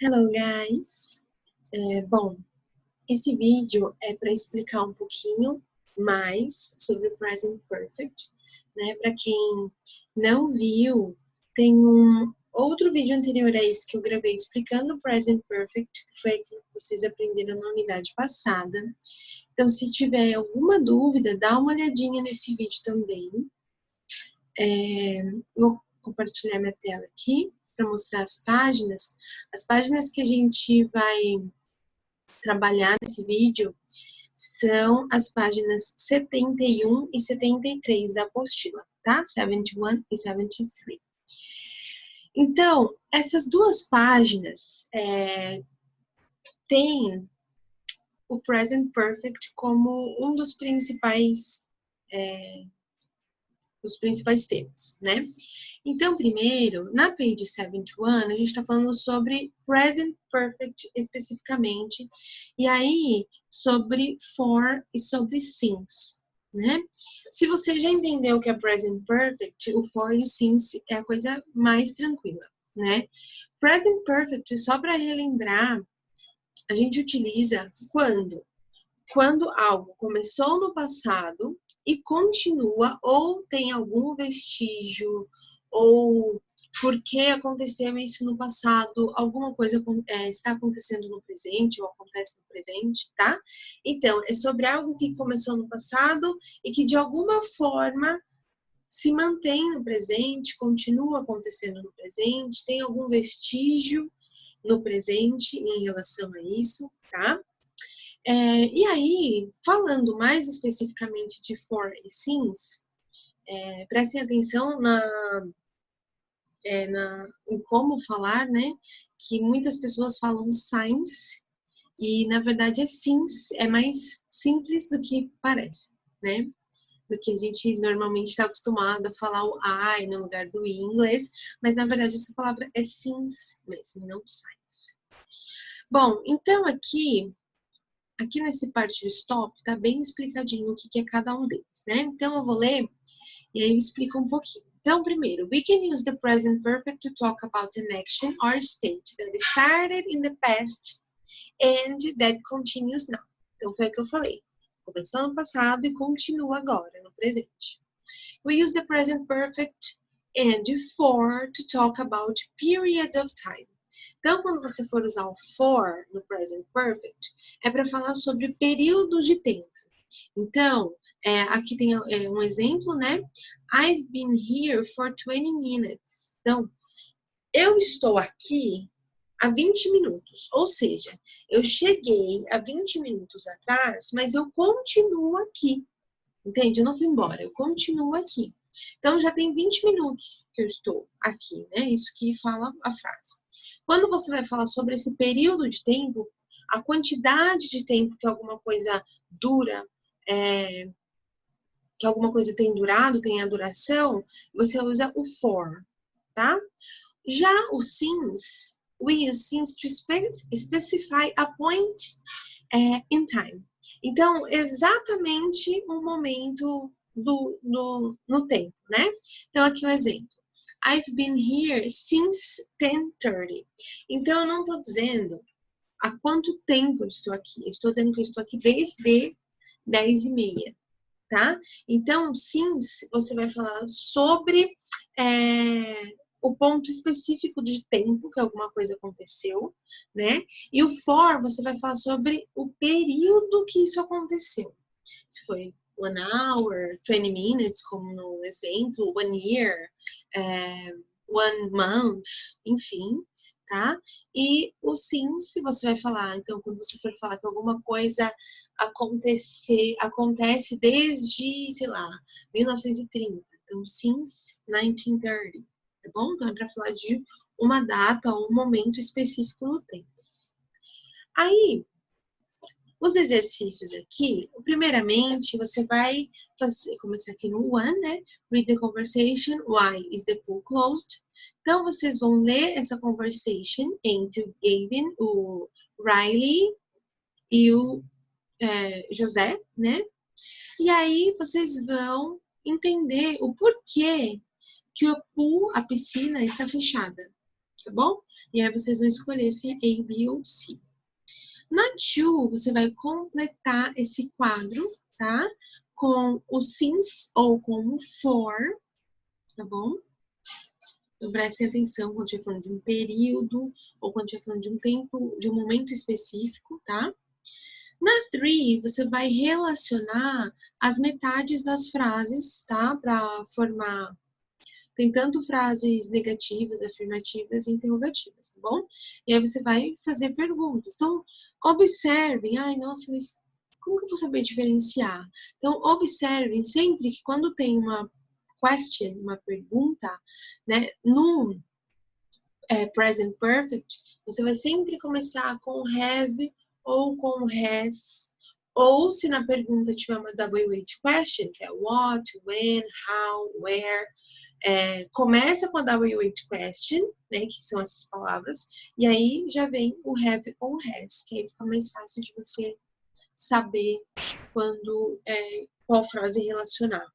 Hello, guys! Bom, esse vídeo é para explicar um pouquinho mais sobre o Present Perfect, né? Para quem não viu, tem um outro vídeo anterior a esse que eu gravei explicando o Present Perfect, que foi aquilo que vocês aprenderam na unidade passada. Então, se tiver alguma dúvida, dá uma olhadinha nesse vídeo também. Vou compartilhar minha tela aqui para mostrar as páginas. As páginas que a gente vai trabalhar nesse vídeo são as páginas 71 e 73 da apostila, tá? 71 e 73. Então, essas duas páginas têm o Present Perfect como um dos principais temas, né? Então, primeiro, na page 71, a gente está falando sobre Present Perfect especificamente, e aí sobre for e sobre since, né? Se você já entendeu o que é Present Perfect, o for e o since é a coisa mais tranquila, né? Present Perfect, só para relembrar, a gente utiliza quando algo começou no passado e continua, ou tem algum vestígio, ou porque aconteceu isso no passado, alguma coisa está acontecendo no presente, ou acontece no presente, tá? Então, é sobre algo que começou no passado e que de alguma forma se mantém no presente, continua acontecendo no presente, tem algum vestígio no presente em relação a isso, tá? E aí, falando mais especificamente de for e since, prestem atenção em como falar, né? Que muitas pessoas falam since, e na verdade é since, é mais simples do que parece, né? Do que a gente normalmente está acostumado a falar o I no lugar do I em inglês, mas na verdade essa palavra é since mesmo, não since. Bom, então aqui nesse parte do stop, tá bem explicadinho o que é cada um deles, né? Então, eu vou ler e aí eu explico um pouquinho. Então, primeiro, we can use the present perfect to talk about an action or state that started in the past and that continues now. Então, foi o que eu falei. Começou no passado e continua agora, no presente. We use the present perfect and for to talk about periods of time. Então, quando você for usar o for no present perfect, é para falar sobre períodos de tempo. Então, aqui tem um exemplo, né? I've been here for 20 minutes. Então, eu estou aqui há 20 minutos. Ou seja, eu cheguei há 20 minutos atrás, mas eu continuo aqui. Entende? Eu não fui embora, eu continuo aqui. Então, já tem 20 minutos que eu estou aqui, né? Isso que fala a frase. Quando você vai falar sobre esse período de tempo, a quantidade de tempo que alguma coisa dura, que alguma coisa tem durado, tem a duração, você usa o for, tá? Já o since, we use since to specify a point in time. Então, exatamente um momento no tempo, né? Então, aqui um exemplo. I've been here since 10:30. Então, eu não estou dizendo há quanto tempo eu estou aqui. Eu estou dizendo que eu estou aqui desde 10:30, tá? Então, since, você vai falar sobre o ponto específico de tempo que alguma coisa aconteceu, né? E o for, você vai falar sobre o período que isso aconteceu. Se foi 1 hour, 20 minutes, como no exemplo, 1 year, 1 month, enfim, tá? E o since, você vai falar, então, quando você for falar que alguma coisa acontece desde, sei lá, 1930. Então, since 1930. Tá bom? Então, é para falar de uma data ou um momento específico no tempo. Aí, os exercícios aqui, primeiramente, você vai começar aqui no one, né? Read the conversation. Why is the pool closed? Então, vocês vão ler essa conversation entre Gavin, o Riley e o José, né? E aí, vocês vão entender o porquê que o pool, a piscina, está fechada. tá bom? E aí vocês vão escolher se é A, B ou C. Na to, você vai completar esse quadro, tá? Com o since ou com o for, tá bom? Então, prestem atenção quando estiver falando de um período ou quando estiver falando de um tempo, de um momento específico, tá? Na 3, você vai relacionar as metades das frases, tá? Para formar. Tem tanto frases negativas, afirmativas e interrogativas, tá bom? E aí você vai fazer perguntas. Então, observem. Ai, nossa, mas como que eu vou saber diferenciar? Então, observem sempre que quando tem uma question, uma pergunta, né? No present perfect, você vai sempre começar com have ou com has, ou se na pergunta tiver uma WH question, que é what, when, how, where, começa com a WH question, né, que são essas palavras, e aí já vem o have ou has, que aí fica mais fácil de você saber quando, qual frase relacionar.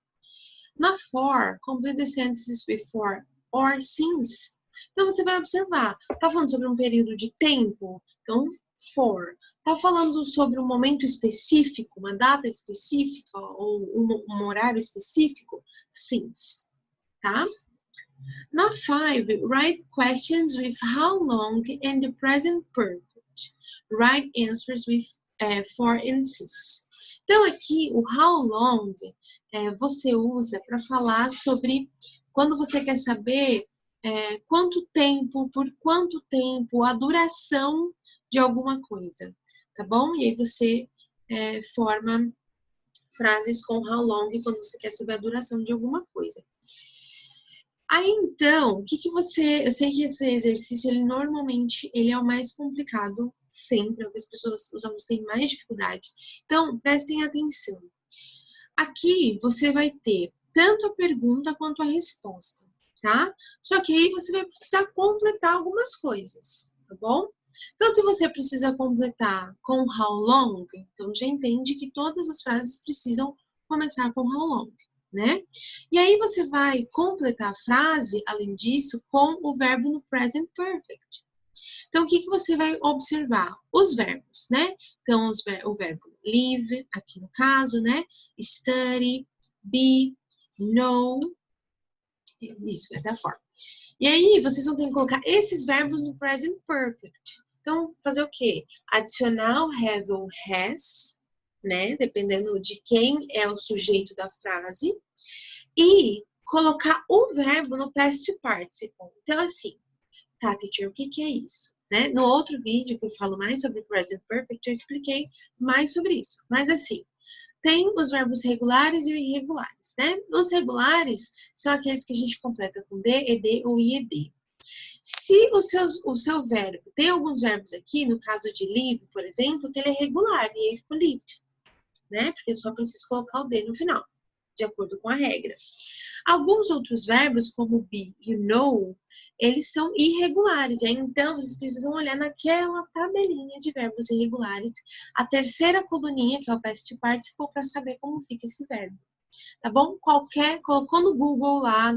Na for, complete the sentences before or since. Então, você vai observar, tá falando sobre um período de tempo? Então, for. Tá falando sobre um momento específico, uma data específica ou um horário específico? Since, tá? Na 5, write questions with how long and the present perfect. Write answers with for and since. Então, aqui, o how long você usa para falar sobre quando você quer saber quanto tempo, por quanto tempo, a duração de alguma coisa, tá bom? E aí você forma frases com how long quando você quer saber a duração de alguma coisa. Aí, então, o que você... Eu sei que esse exercício, ele normalmente, ele é o mais complicado sempre, é o que as pessoas, os alunos têm mais dificuldade. Então, prestem atenção. Aqui, você vai ter tanto a pergunta quanto a resposta, tá? Só que aí você vai precisar completar algumas coisas, tá bom? Então, se você precisa completar com how long, então já entende que todas as frases precisam começar com how long, né? E aí você vai completar a frase, além disso, com o verbo no present perfect. Então, o que você vai observar? Os verbos, né? Então, o verbo live, aqui no caso, né? Study, be, know, isso, é da forma. E aí, vocês vão ter que colocar esses verbos no present perfect. Então, fazer o quê? Adicionar o have ou has, né? Dependendo de quem é o sujeito da frase. E colocar o verbo no past participle. Então, assim, tá, teacher, o que é isso? Né? No outro vídeo que eu falo mais sobre present perfect, eu expliquei mais sobre isso. Mas, assim, tem os verbos regulares e irregulares, né? Os regulares são aqueles que a gente completa com D, ED ou IED. Se o seu verbo, tem alguns verbos aqui, no caso de live, por exemplo, que ele é regular, e aí ficou lived, né? Porque eu só preciso colocar o D no final, de acordo com a regra. Alguns outros verbos, como be e know, eles são irregulares. E aí, então, vocês precisam olhar naquela tabelinha de verbos irregulares, a terceira coluninha, que é o past participle, para saber como fica esse verbo. Tá bom? Colocou no Google lá,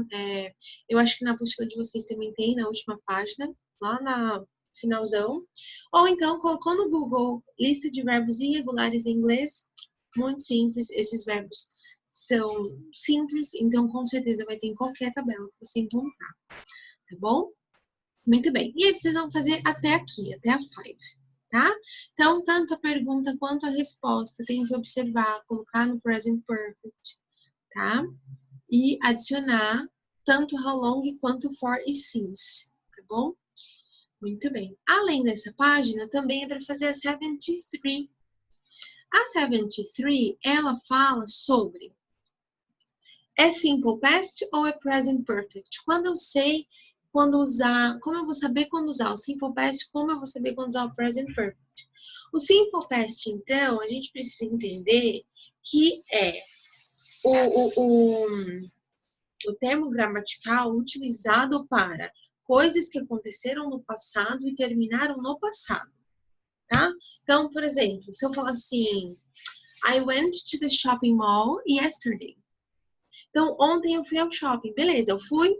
eu acho que na apostila de vocês também tem, na última página, lá na finalzão. Ou então, colocou no Google lista de verbos irregulares em inglês, muito simples, esses verbos são simples, então com certeza vai ter em qualquer tabela que você encontrar, tá bom? Muito bem. E aí vocês vão fazer até aqui, até a 5, tá? Então, tanto a pergunta quanto a resposta tem que observar, colocar no present perfect, tá? E adicionar tanto how long quanto for e since, tá bom? Muito bem. Além dessa página, também é para fazer a 73. A 73, ela fala sobre é simple past ou é present perfect? Quando eu sei quando usar, como eu vou saber quando usar o simple past, como eu vou saber quando usar o present perfect? O simple past, então, a gente precisa entender que é o termo gramatical utilizado para coisas que aconteceram no passado e terminaram no passado, tá? Então, por exemplo, se eu falar assim, I went to the shopping mall yesterday. Então, ontem eu fui ao shopping. Beleza, eu fui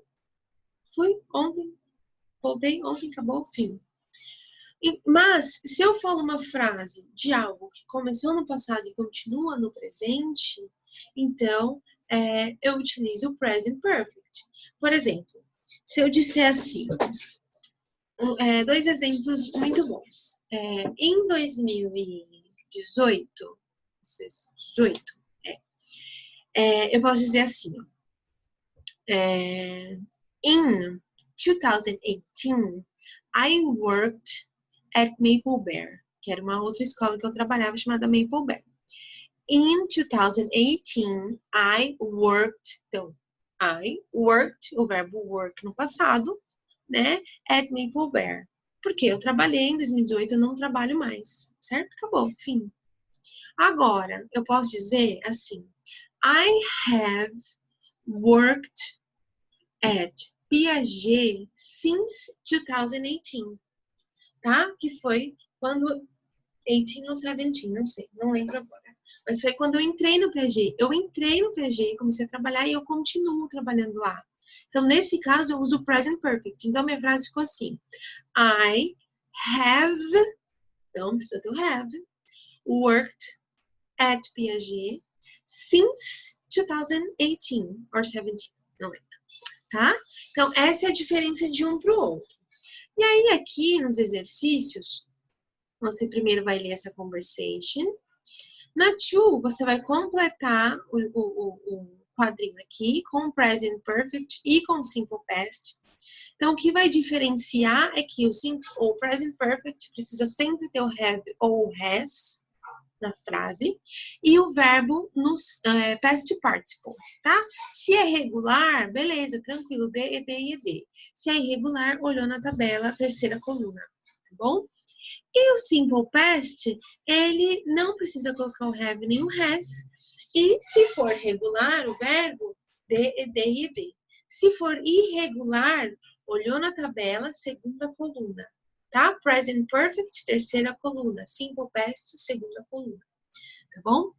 ontem. voltei ontem, acabou, fim. Mas, se eu falo uma frase de algo que começou no passado e continua no presente, então, eu utilizo o present perfect. Por exemplo, se eu disser assim, dois exemplos muito bons. Em 2018, eu posso dizer assim, in 2018, I worked at Maple Bear, que era uma outra escola que eu trabalhava chamada Maple Bear. In 2018, I worked, então, I worked, o verbo work no passado, né, at Maple Bear. Porque eu trabalhei em 2018, eu não trabalho mais, certo? Acabou, fim. Agora, eu posso dizer assim, I have worked at Piaget since 2018, tá? Que foi quando 18 ou 17, não sei, não lembro agora. Mas foi quando eu entrei no Piaget. Eu entrei no Piaget, comecei a trabalhar e eu continuo trabalhando lá. Então, nesse caso, eu uso o present perfect. Então, minha frase ficou assim. I have, então precisa ter o have, worked at Piaget since 2018 or 17, não lembro, tá? Então, essa é a diferença de um para o outro. E aí, aqui nos exercícios, você primeiro vai ler essa conversation. Na to, você vai completar o quadrinho aqui com present perfect e com simple past. Então, o que vai diferenciar é que o present perfect precisa sempre ter o have ou o has na frase e o verbo no past participle, tá? Se é regular, beleza, tranquilo, de, e ed. Se é irregular, olhou na tabela, terceira coluna, tá bom? E o simple past, ele não precisa colocar o have nem o has. E se for regular, o verbo, de, e ed. Se for irregular, olhou na tabela, segunda coluna. Tá? Present perfect, terceira coluna. Simple past, segunda coluna. Tá bom?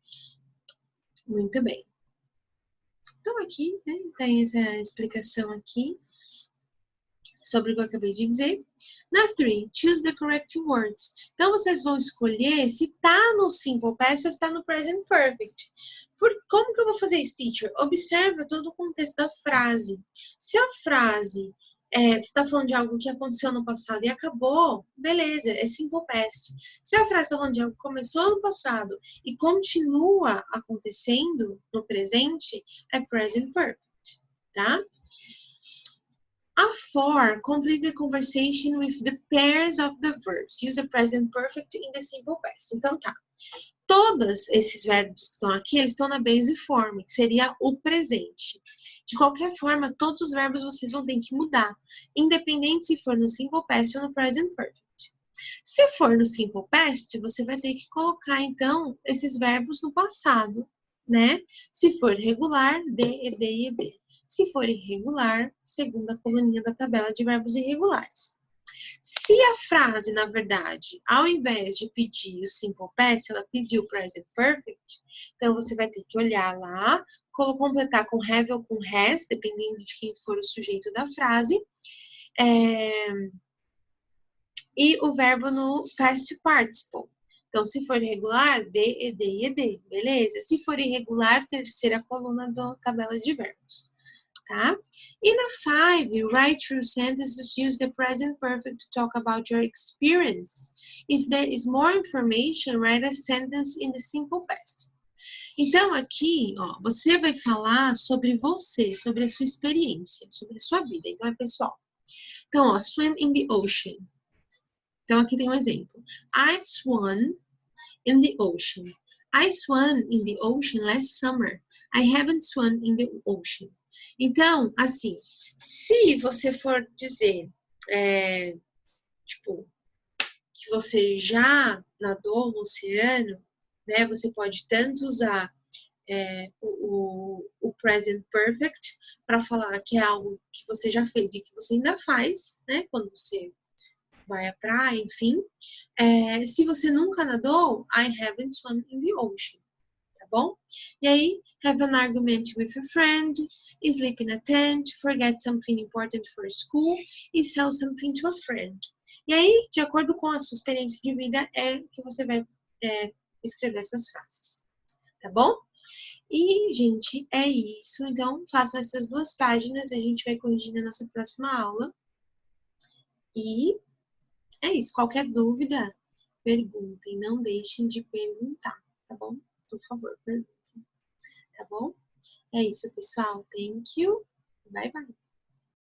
Muito bem. Então, aqui, né, tem essa explicação aqui sobre o que eu acabei de dizer. Na 3, choose the correct words. Então, vocês vão escolher se tá no simple past ou se tá no present perfect. Como que eu vou fazer isso, teacher? Observa todo o contexto da frase. Se a frase está falando de algo que aconteceu no passado e acabou, beleza, é simple past. Se a frase está falando de algo que começou no passado e continua acontecendo no presente, é present perfect, tá? A 4, complete the conversation with the pairs of the verbs. Use the present perfect in the simple past. Então, tá. Todos esses verbos que estão aqui, eles estão na base form, que seria o presente. De qualquer forma, todos os verbos vocês vão ter que mudar, independente se for no simple past ou no present perfect. Se for no simple past, você vai ter que colocar, então, esses verbos no passado, né? Se for regular, de, ed e ed. Se for irregular, segunda coluninha da tabela de verbos irregulares. Se a frase, na verdade, ao invés de pedir o simple past, ela pediu o present perfect, então você vai ter que olhar lá, completar com have ou com has, dependendo de quem for o sujeito da frase, e o verbo no past participle. Então, se for irregular, de, ed e ed, beleza? Se for irregular, terceira coluna da tabela de verbos. Tá? E na 5, write true sentences, use the present perfect to talk about your experience. If there is more information, write a sentence in the simple past. Então, aqui, ó, você vai falar sobre você, sobre a sua experiência, sobre a sua vida. Então, é pessoal. Então, ó, swim in the ocean. Então, aqui tem um exemplo. I've swum in the ocean. I swam in the ocean last summer. I haven't swum in the ocean. Então, assim, se você for dizer, tipo, que você já nadou no oceano, né, você pode tanto usar o present perfect para falar que é algo que você já fez e que você ainda faz, né, quando você vai à praia, enfim. Se você nunca nadou, I haven't swum in the ocean, tá bom? E aí, have an argument with a friend. sleep in a tent, forget something important for school e sell something to a friend. E aí, de acordo com a sua experiência de vida, é que você vai escrever essas frases, tá bom? E, gente, é isso. Então, façam essas 2 páginas, a gente vai corrigir na nossa próxima aula. E é isso. Qualquer dúvida, perguntem. Não deixem de perguntar, tá bom? Por favor, perguntem. Tá bom? É isso, pessoal. Thank you. Bye, bye.